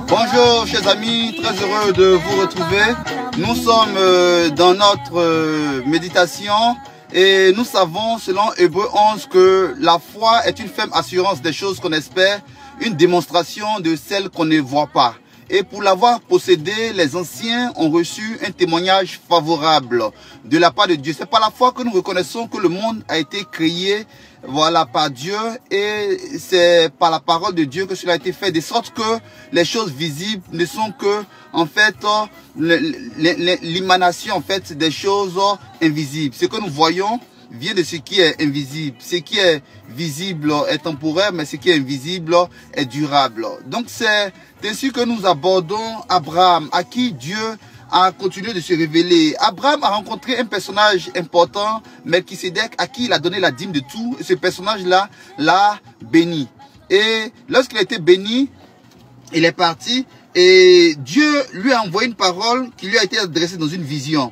Bonjour chers amis, très heureux de vous retrouver. Nous sommes dans notre méditation et nous savons selon Hébreux 11 que la foi est une ferme assurance des choses qu'on espère, une démonstration de celles qu'on ne voit pas. Et pour l'avoir possédé, les anciens ont reçu un témoignage favorable de la part de Dieu. C'est par la foi que nous reconnaissons que le monde a été créé, voilà, par Dieu, et c'est par la parole de Dieu que cela a été fait, de sorte que les choses visibles ne sont que, en fait, l'émanation, en fait, des choses invisibles. Ce que nous voyons vient de ce qui est invisible. Ce qui est visible est temporaire, mais ce qui est invisible est durable. Donc c'est ainsi que nous abordons Abraham, à qui Dieu a continué de se révéler. Abraham a rencontré un personnage important, Melchisédek, à qui il a donné la dîme de tout. Et ce personnage-là l'a béni. Et lorsqu'il a été béni, il est parti et Dieu lui a envoyé une parole qui lui a été adressée dans une vision.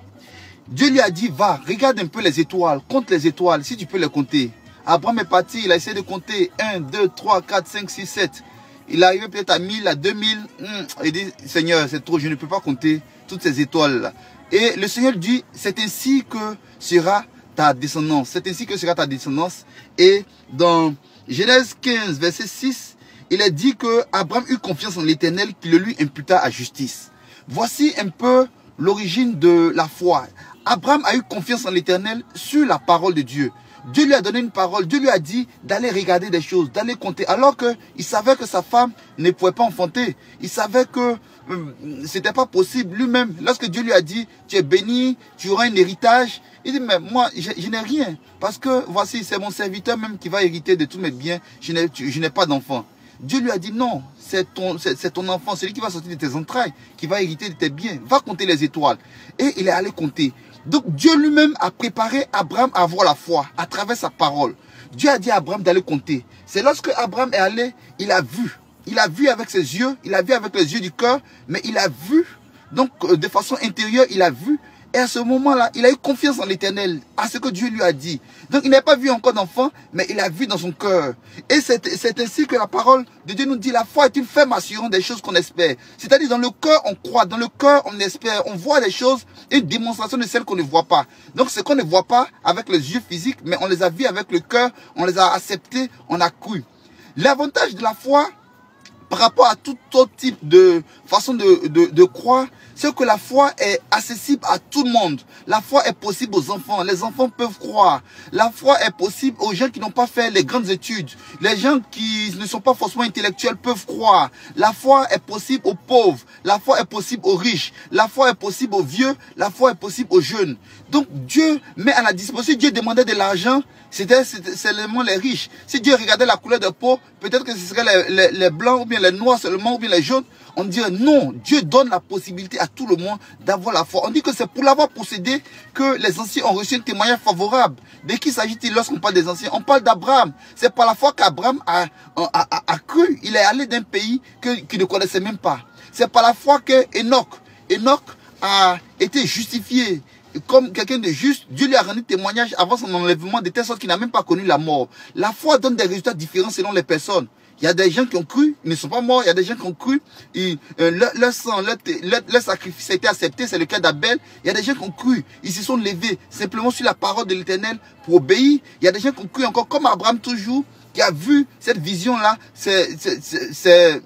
Dieu lui a dit, va, regarde un peu les étoiles, compte les étoiles, si tu peux les compter. Abraham est parti, il a essayé de compter 1, 2, 3, 4, 5, 6, 7. Il est arrivé peut-être à 1000, à 2000. Il dit, Seigneur, c'est trop, je ne peux pas compter toutes ces étoiles-là. Et le Seigneur dit, c'est ainsi que sera ta descendance. C'est ainsi que sera ta descendance. Et dans Genèse 15, verset 6, il est dit que Abraham eut confiance en l'Éternel qui le lui imputa à justice. Voici un peu l'origine de la foi. Abraham a eu confiance en l'Éternel sur la parole de Dieu. Dieu lui a donné une parole. Dieu lui a dit d'aller regarder des choses, d'aller compter. Alors qu'il savait que sa femme ne pouvait pas enfanter. Il savait que c'était pas possible. Lui-même, lorsque Dieu lui a dit, tu es béni, tu auras un héritage. Il dit, mais moi, je n'ai rien. Parce que voici, c'est mon serviteur même qui va hériter de tous mes biens. Je n'ai pas d'enfant. Dieu lui a dit, non, c'est ton enfant, celui qui va sortir de tes entrailles, qui va hériter de tes biens. Va compter les étoiles. Et il est allé compter. Donc Dieu lui-même a préparé Abraham à avoir la foi à travers sa parole. Dieu a dit à Abraham d'aller compter. C'est lorsque Abraham est allé, il a vu. Il a vu avec ses yeux, il a vu avec les yeux du cœur, mais il a vu. Donc de façon intérieure, il a vu. Et à ce moment-là, il a eu confiance en l'Éternel, à ce que Dieu lui a dit. Donc il n'a pas vu encore d'enfant, mais il a vu dans son cœur. Et c'est ainsi que la parole de Dieu nous dit, la foi est une ferme assurance des choses qu'on espère. C'est-à-dire dans le cœur, on croit, dans le cœur, on espère, on voit les choses, une démonstration de celles qu'on ne voit pas. Donc ce qu'on ne voit pas avec les yeux physiques, mais on les a vus avec le cœur, on les a acceptés, on a cru. L'avantage de la foi, par rapport à tout autre type de façon de croire, c'est que la foi est accessible à tout le monde. La foi est possible aux enfants. Les enfants peuvent croire. La foi est possible aux gens qui n'ont pas fait les grandes études. Les gens qui ne sont pas forcément intellectuels peuvent croire. La foi est possible aux pauvres. La foi est possible aux riches. La foi est possible aux vieux. La foi est possible aux jeunes. Donc Dieu met à la disposition. Si Dieu demandait de l'argent, c'était seulement les riches. Si Dieu regardait la couleur de peau, peut-être que ce serait les blancs ou bien les noirs seulement ou bien les jaunes. On dirait non, Dieu donne la possibilité à tout le monde d'avoir la foi. On dit que c'est pour l'avoir possédé que les anciens ont reçu un témoignage favorable. De qui s'agit-il lorsqu'on parle des anciens? On parle d'Abraham. C'est par la foi qu'Abraham a cru. Il est allé d'un pays qu'il ne connaissait même pas. C'est par la foi que Enoch a été justifié comme quelqu'un de juste. Dieu lui a rendu témoignage avant son enlèvement de telle sorte qu'il n'a même pas connu la mort. La foi donne des résultats différents selon les personnes. Il y a des gens qui ont cru, ils ne sont pas morts. Il y a des gens qui ont cru, leur sang, leur sacrifice a été accepté. C'est le cas d'Abel. Il y a des gens qui ont cru, ils se sont levés simplement sur la parole de l'Éternel pour obéir. Il y a des gens qui ont cru encore, comme Abraham toujours, qui a vu cette vision-là, c'est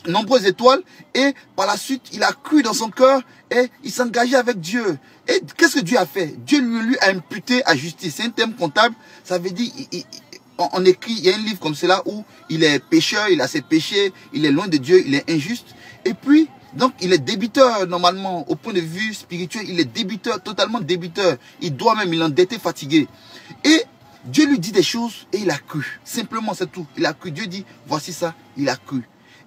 nombreuses étoiles. Et par la suite, il a cru dans son cœur et il s'engageait avec Dieu. Et qu'est-ce que Dieu a fait? Dieu lui a imputé à justice. C'est un terme comptable. Ça veut dire... On écrit, il y a un livre comme cela où il est pécheur, il a ses péchés, il est loin de Dieu, il est injuste. Et puis, donc, il est débiteur normalement, au point de vue spirituel, il est débiteur, totalement débiteur. Il doit même, il est endetté, fatigué. Et Dieu lui dit des choses et il a cru. Simplement, c'est tout. Il a cru. Dieu dit, voici ça, il a cru.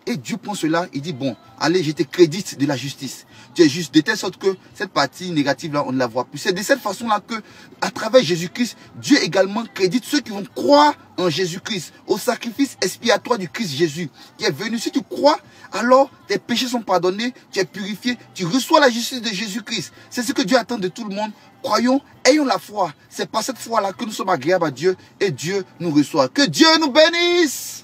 Et Dieu prend cela, il dit, bon, allez, je te crédite de la justice. Tu es juste, de telle sorte que cette partie négative-là, on ne la voit plus. C'est de cette façon-là que, à travers Jésus-Christ, Dieu également crédite ceux qui vont croire en Jésus-Christ, au sacrifice expiatoire du Christ Jésus, qui est venu. Si tu crois, alors tes péchés sont pardonnés, tu es purifié, tu reçois la justice de Jésus-Christ. C'est ce que Dieu attend de tout le monde. Croyons, ayons la foi. C'est par cette foi-là que nous sommes agréables à Dieu et Dieu nous reçoit. Que Dieu nous bénisse!